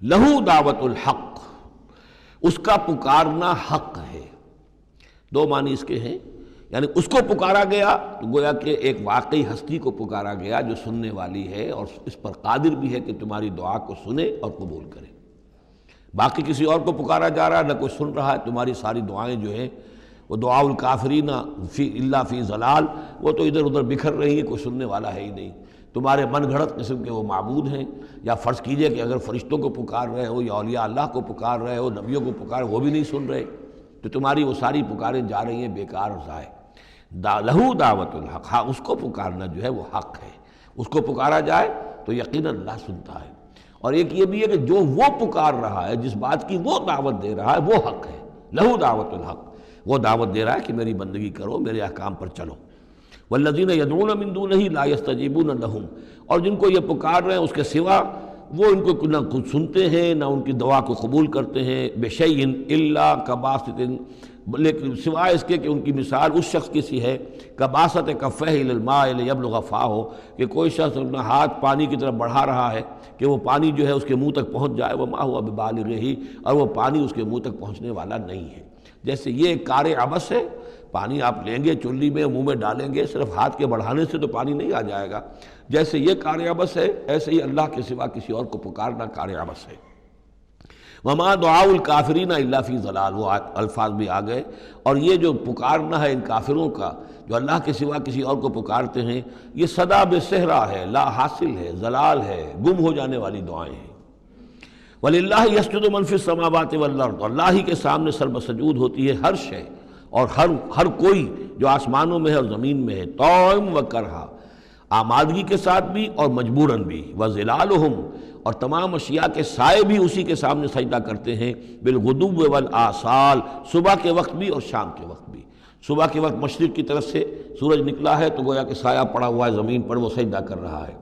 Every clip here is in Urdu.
لہو دعوت الحق، اس کا پکارنا حق ہے۔ دو معنی اس کے ہیں، یعنی اس کو پکارا گیا تو گویا کہ ایک واقعی ہستی کو پکارا گیا جو سننے والی ہے اور اس پر قادر بھی ہے کہ تمہاری دعا کو سنے اور قبول کرے۔ باقی کسی اور کو پکارا جا رہا ہے، نہ کوئی سن رہا ہے، تمہاری ساری دعائیں جو ہیں وہ دعاء الکافرین فی الا فی ضلال، وہ تو ادھر ادھر بکھر رہی ہیں، کوئی سننے والا ہے ہی نہیں۔ تمہارے من گھڑت قسم کے وہ معبود ہیں، یا فرض کیجئے کہ اگر فرشتوں کو پکار رہے ہو یا اولیاء اللہ کو پکار رہے ہو، نبیوں کو پکار وہ بھی نہیں سن رہے، تو تمہاری وہ ساری پکاریں جا رہی ہیں بیکار اور ضائع۔ لہو دعوت الحق، ہاں اس کو پکارنا جو ہے وہ حق ہے، اس کو پکارا جائے تو یقیناً اللہ سنتا ہے۔ اور ایک یہ بھی ہے کہ جو وہ پکار رہا ہے، جس بات کی وہ دعوت دے رہا ہے وہ حق ہے۔ لہو دعوت الحق، وہ دعوت دے رہا ہے کہ میری بندگی کرو، میرے احکام پر چلو۔ والذین یدعون من دونہ لا یستجیبون لہم، اور جن کو یہ پکار رہے ہیں اس کے سوا وہ ان کو نہ کچھ سنتے ہیں نہ ان کی دعا کو قبول کرتے ہیں۔ بشیء الا کباسط، لیکن سوائے اس کے کہ ان کی مثال اس شخص کی سی ہے کباسط کفیہ الی الماء لیبلغ فاہ، کہ کوئی شخص اپنا ہاتھ پانی کی طرف بڑھا رہا ہے کہ وہ پانی جو ہے اس کے منہ تک پہنچ جائے، وما هو ببالغہ، اور وہ پانی اس کے منہ تک پہنچنے والا نہیں ہے۔ جیسے یہ ایک کار عبث ہے، پانی آپ لیں گے چلی میں منہ میں ڈالیں گے، صرف ہاتھ کے بڑھانے سے تو پانی نہیں آ جائے گا۔ جیسے یہ کار عبث ہے، ایسے ہی اللہ کے سوا کسی اور کو پکارنا کار عبث ہے۔ وما دعاء الکافرین الا فی ضلال، وہ الفاظ بھی آ گئے۔ اور یہ جو پکارنا ہے ان کافروں کا جو اللہ کے سوا کسی اور کو پکارتے ہیں، یہ صدا بے صحرا ہے، لا حاصل ہے، ضلال ہے، گم ہو جانے والی دعائیں ہیں۔ وَلِلَّهِ يَسْجُدُ مَن فِي السَّمَاوَاتِ وَالْأَرْضِ، اللہ ہی کے سامنے سر بسجود ہوتی ہے ہر شے اور ہر کوئی جو آسمانوں میں ہے اور زمین میں ہے، طوعاً وکرہا، آمادگی کے ساتھ بھی اور مجبوراً بھی، وَظِلَالُهُمْ، اور تمام اشیاء کے سائے بھی اسی کے سامنے سجدہ کرتے ہیں، بالغدو والآصال، صبح کے وقت بھی اور شام کے وقت بھی۔ صبح کے وقت مشرق کی طرف سے سورج نکلا ہے تو گویا کہ سایہ پڑا ہوا ہے زمین پر، وہ سجدہ کر رہا ہے۔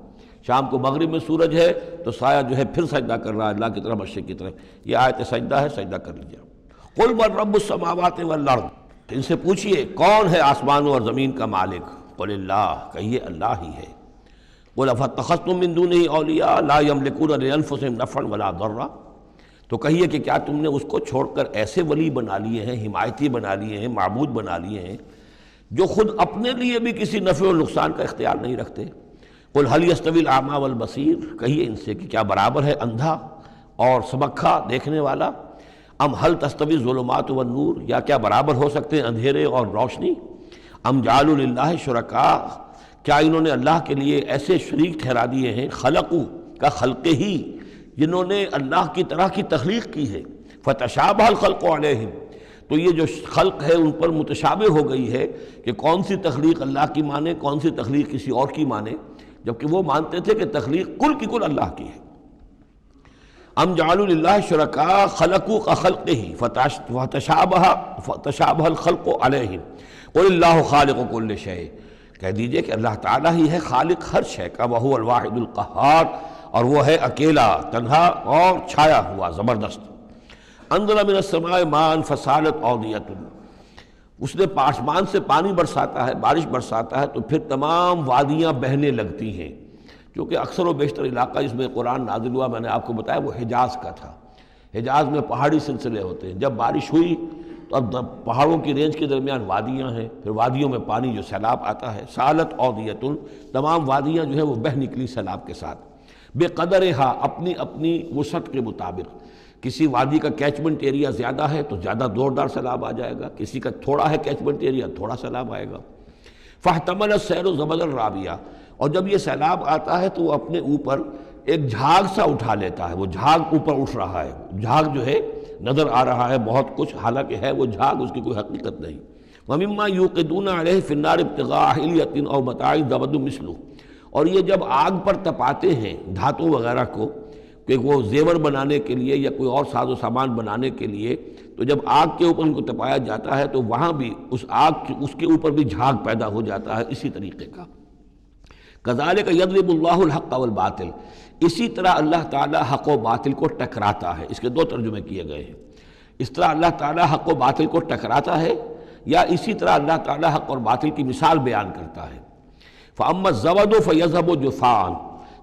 شام کو مغرب میں سورج ہے تو سایہ جو ہے پھر سجدہ کر رہا ہے اللہ کی طرف، مشرق کی طرف۔ یہ آیت سجدہ ہے، سجدہ کر لیجیے۔ قل من رب السماوات والارض، ان سے پوچھئے کون ہے آسمانوں اور زمین کا مالک؟ قل اللہ، کہیے اللہ ہی ہے۔ قل افاتخذتم من دونہ اولیاء لا یملکون لانفسہم نفعا ولا ضرا، تو کہیے کہ کیا تم نے اس کو چھوڑ کر ایسے ولی بنا لیے ہیں، حمایتی بنا لیے ہیں، معبود بنا لیے ہیں جو خود اپنے لیے بھی کسی نفع و نقصان کا اختیار نہیں رکھتے؟ قل هل يستوي الاعمى والبصیر، کہیے ان سے کہ کیا برابر ہے اندھا اور سبکھا دیکھنے والا؟ ام هل تستوي الظلمات والنور، یا کیا برابر ہو سکتے ہیں اندھیرے اور روشنی؟ ام جعلوا للہ شرکاء، کیا انہوں نے اللہ کے لیے ایسے شریک ٹھہرا دیے ہیں، خلقوا کا خلق ہی، جنہوں نے اللہ کی طرح کی تخلیق کی ہے، فتشابہ الخلق علیہم، تو یہ جو خلق ہے ان پر متشابہ ہو گئی ہے کہ کون سی تخلیق اللہ کی مانے، کون سی تخلیق کسی اور کی مانے، جبکہ وہ مانتے تھے کہ تخلیق کل کی کل اللہ کی ہے۔ ام جعلوا للہ شرکاء خلقوا کخلقہ فتشابہ الخلق علیہم قل اللہ خالق کل شیء، کہہ دیجئے کہ اللہ تعالیٰ ہی ہے خالق ہر شے کا، وہو الواحد القہار، اور وہ ہے اکیلا، تنہا اور چھایا ہوا زبردست۔ انزل من السماء ماء فسالت اودیۃ، اس نے آسمان سے پانی برساتا ہے، بارش برساتا ہے تو پھر تمام وادیاں بہنے لگتی ہیں، کیونکہ اکثر و بیشتر علاقہ جس میں قرآن نازل ہوا میں نے آپ کو بتایا وہ حجاز کا تھا۔ حجاز میں پہاڑی سلسلے ہوتے ہیں، جب بارش ہوئی تو اب پہاڑوں کی رینج کے درمیان وادیاں ہیں، پھر وادیوں میں پانی جو سیلاب آتا ہے، سالت اودیۃ، تمام وادیاں جو ہیں وہ بہہ نکلی سیلاب کے ساتھ، بے قدرہا، اپنی اپنی وسعت کے مطابق۔ کسی وادی کا کیچمنٹ ایریا زیادہ ہے تو زیادہ زوردار سیلاب آ جائے گا، کسی کا تھوڑا ہے کیچمنٹ ایریا، تھوڑا سیلاب آئے گا۔ فاحتمل السیل زبدا رابیہ، اور جب یہ سیلاب آتا ہے تو وہ اپنے اوپر ایک جھاگ سا اٹھا لیتا ہے، وہ جھاگ اوپر اٹھ رہا ہے، جھاگ جو ہے نظر آ رہا ہے بہت کچھ، حالانکہ ہے وہ جھاگ، اس کی کوئی حقیقت نہیں۔ وَمِمَّا يُوقِدُونَ عَلَيْهِ فِي النَّارِ ابْتِغَاءَ حِلْيَةٍ أَوْ مَتَاعٍ زَبَدٌ مِثْلُهُ، اور یہ جب آگ پر تپاتے ہیں دھاتوں وغیرہ کو کہ وہ زیور بنانے کے لیے یا کوئی اور ساز و سامان بنانے کے لیے، تو جب آگ کے اوپر ان کو تپایا جاتا ہے تو وہاں بھی اس کے اوپر بھی جھاگ پیدا ہو جاتا ہے اسی طریقے کا۔ کذالک یضرب اللہ الحق والباطل، اسی طرح اللہ تعالیٰ حق و باطل کو ٹکراتا ہے۔ اس کے دو ترجمے کیے گئے ہیں، اس طرح اللہ تعالیٰ حق و باطل کو ٹکراتا ہے، یا اسی طرح اللہ تعالیٰ حق اور باطل کی مثال بیان کرتا ہے۔ فَأَمَّا الزَّبَدُ فَيَذْهَبُ جُفَاءً،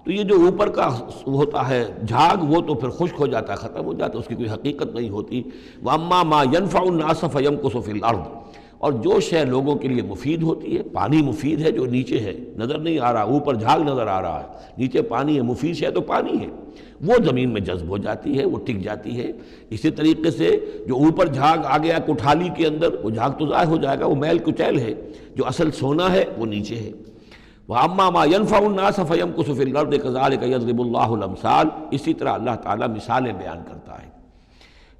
تو یہ جو اوپر کا ہوتا ہے جھاگ وہ تو پھر خشک ہو جاتا ہے، ختم ہو جاتا ہے، اس کی کوئی حقیقت نہیں ہوتی۔ وَأَمَّا مَا يَنْفَعُ النَّاسَ فَيَمْكُثُ فِي الْأَرْضِ، اور جو شے لوگوں کے لیے مفید ہوتی ہے، پانی مفید ہے جو نیچے ہے، نظر نہیں آ رہا، اوپر جھاگ نظر آ رہا ہے، نیچے پانی ہے، مفید شے تو پانی ہے، وہ زمین میں جذب ہو جاتی ہے، وہ ٹک جاتی ہے۔ اسی طریقے سے جو اوپر جھاگ آ گیا کوٹھالی کے اندر، وہ جھاگ تو ضائع ہو جائے گا، وہ میل کچیل ہے، جو اصل سونا ہے وہ نیچے ہے۔ وَأَمَّا مَا يَنْفَعُ النَّاسَ فَيَمْكُثُ فِي الْأَرْضِ كَذَلِكَ يَضْرِبُ اللَّهُ الْأَمْثَالَ، اسی طرح اللہ تعالیٰ مثالیں بیان کرتا ہے۔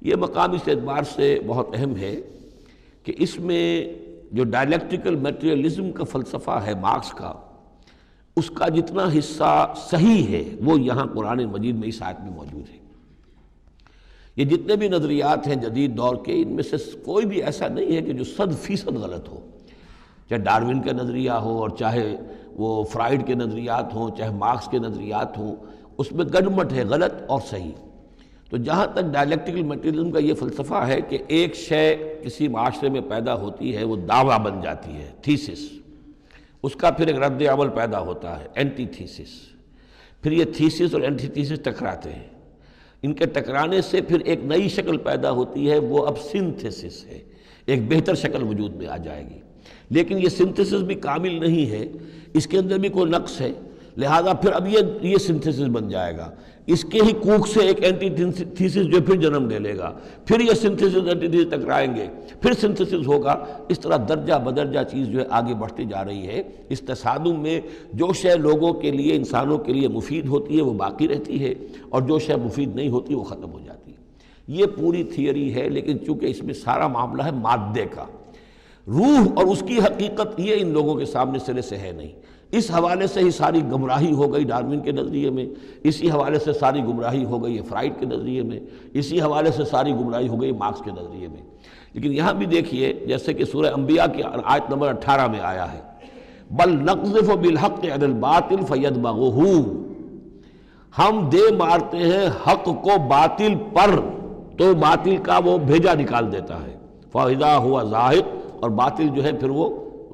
یہ مقام اس اعتبار سے بہت اہم ہے کہ اس میں جو ڈائلیکٹیکل میٹریلزم کا فلسفہ ہے مارکس کا، اس کا جتنا حصہ صحیح ہے وہ یہاں قرآن مجید میں اس آیت میں موجود ہے۔ یہ جتنے بھی نظریات ہیں جدید دور کے، ان میں سے کوئی بھی ایسا نہیں ہے کہ جو 100% غلط ہو، چاہے ڈاروین کا نظریہ ہو اور چاہے وہ فرائیڈ کے نظریات ہوں، چاہے مارکس کے نظریات ہوں، اس میں گڈمٹ ہے غلط اور صحیح۔ تو جہاں تک ڈائلیکٹیکل میٹریلزم کا یہ فلسفہ ہے کہ ایک شے کسی معاشرے میں پیدا ہوتی ہے، وہ دعویٰ بن جاتی ہے، تھیسس، اس کا پھر ایک رد عمل پیدا ہوتا ہے، اینٹی تھیسس، پھر یہ تھیسس اور اینٹی تھیسس ٹکراتے ہیں، ان کے ٹکرانے سے پھر ایک نئی شکل پیدا ہوتی ہے، وہ اب سنتھسس ہے، ایک بہتر شکل وجود میں آ جائے گی۔ لیکن یہ سنتھسس بھی کامل نہیں ہے، اس کے اندر بھی کوئی نقص ہے، لہذا پھر اب یہ سنتھسس بن جائے گا، اس کے ہی کوکھ سے ایک اینٹی تھیسس جو پھر جنم لے لے گا، پھر یہ سنتھسس اینٹی تھیسس ٹکرائیں گے، پھر سنتھسس ہوگا، اس طرح درجہ بدرجہ چیز جو ہے آگے بڑھتی جا رہی ہے۔ اس تصادم میں جو شے لوگوں کے لیے، انسانوں کے لیے مفید ہوتی ہے وہ باقی رہتی ہے، اور جو شے مفید نہیں ہوتی وہ ختم ہو جاتی ہے۔ یہ پوری تھیوری ہے، لیکن چونکہ اس میں سارا معاملہ ہے مادے کا، روح اور اس کی حقیقت یہ ان لوگوں کے سامنے سرے سے ہے نہیں۔ اس حوالے سے ہی ساری گمراہی ہو گئی ڈاروین کے نظریے میں، اسی حوالے سے ساری گمراہی ہو گئی فرائیڈ کے نظریے میں، اسی حوالے سے ساری گمراہی ہو گئی مارکس کے نظریے میں۔ لیکن یہاں بھی دیکھیے، جیسے کہ سورہ انبیاء کی آیت نمبر 18 میں آیا ہے، بل نقذف بالحق علی الباطل فیدمغہ، ہم دے مارتے ہیں حق کو باطل پر، تو باطل کا وہ بھیجا نکال دیتا ہے، فاذا ہوا زاہق، اور باطل جو ہے پھر وہ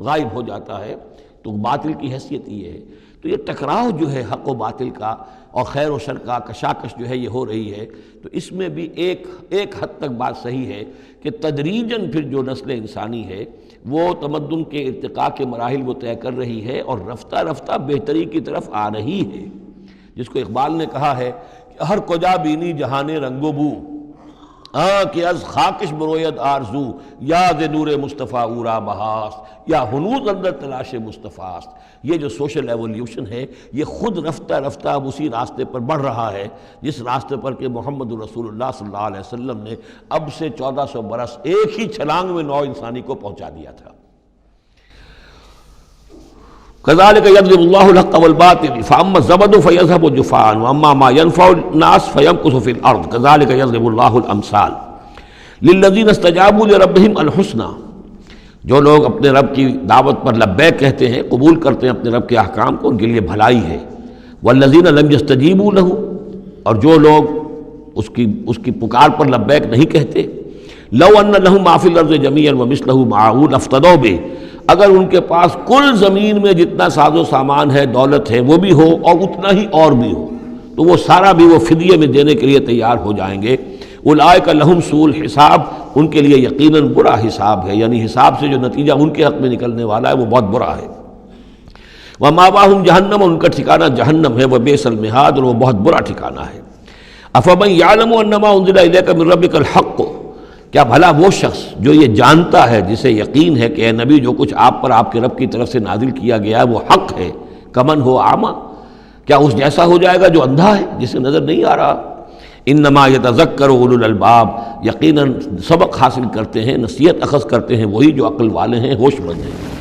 غائب ہو جاتا ہے۔ تو باطل کی حیثیت یہ ہے۔ تو یہ ٹکراؤ جو ہے حق و باطل کا اور خیر و شر کا کشاکش جو ہے یہ ہو رہی ہے، تو اس میں بھی ایک حد تک بات صحیح ہے کہ تدریجاً پھر جو نسل انسانی ہے وہ تمدن کے ارتقاء کے مراحل وہ طے کر رہی ہے، اور رفتہ رفتہ بہتری کی طرف آ رہی ہے، جس کو اقبال نے کہا ہے کہ ہر کجا بینی جہان رنگ و بو، کہ از خاکش بروید آرزو، یاد نور مصطفیٰ اورا بہاست، یا ہنوز اندر تلاش مصطفیٰ است۔ یہ جو سوشل ایولیوشن ہے یہ خود رفتہ رفتہ اب اسی راستے پر بڑھ رہا ہے جس راستے پر کہ محمد رسول اللہ صلی اللہ علیہ وسلم نے اب سے 1400 برس ایک ہی چھلانگ میں نوع انسانی کو پہنچا دیا تھا۔ كذلك يضرب الله الحق والباطل فاما الزبد فيذهب جفاء واما ما ينفع الناس فيمكث في الارض كذلك يضرب الله الامثال للذين استجابوا لربهم الحسنى، جو لوگ اپنے رب کی دعوت پر لبیک کہتے ہیں، قبول کرتے ہیں اپنے رب کے احکام کو، ان کے لیے بھلائی ہے۔ والذین لم يستجیبوا له، اور جو لوگ اس کی پکار پر لبیک نہیں کہتے، لو ان لهم ما في الارض جميعا ومثله معه لافتدوا به، اگر ان کے پاس کل زمین میں جتنا ساز و سامان ہے، دولت ہے، وہ بھی ہو اور اتنا ہی اور بھی ہو، تو وہ سارا بھی وہ فدیے میں دینے کے لیے تیار ہو جائیں گے۔ اولئک لہم سوء الحساب، ان کے لیے یقیناً برا حساب ہے، یعنی حساب سے جو نتیجہ ان کے حق میں نکلنے والا ہے وہ بہت برا ہے۔ ومأواہم جہنم، ان کا ٹھکانہ جہنم ہے، وبئس المہاد، اور وہ بہت برا ٹھکانہ ہے۔ افمن یعلم انما انزل الیک من ربک الحق، کیا بھلا وہ شخص جو یہ جانتا ہے، جسے یقین ہے کہ اے نبی جو کچھ آپ پر آپ کے رب کی طرف سے نازل کیا گیا ہے وہ حق ہے، کمن ہو اعمیٰ، کیا اس جیسا ہو جائے گا جو اندھا ہے، جسے نظر نہیں آ رہا۔ انما یتذکر اولو الالباب، یقیناً سبق حاصل کرتے ہیں، نصیحت اخذ کرتے ہیں وہی جو عقل والے ہیں، ہوش مند ہیں۔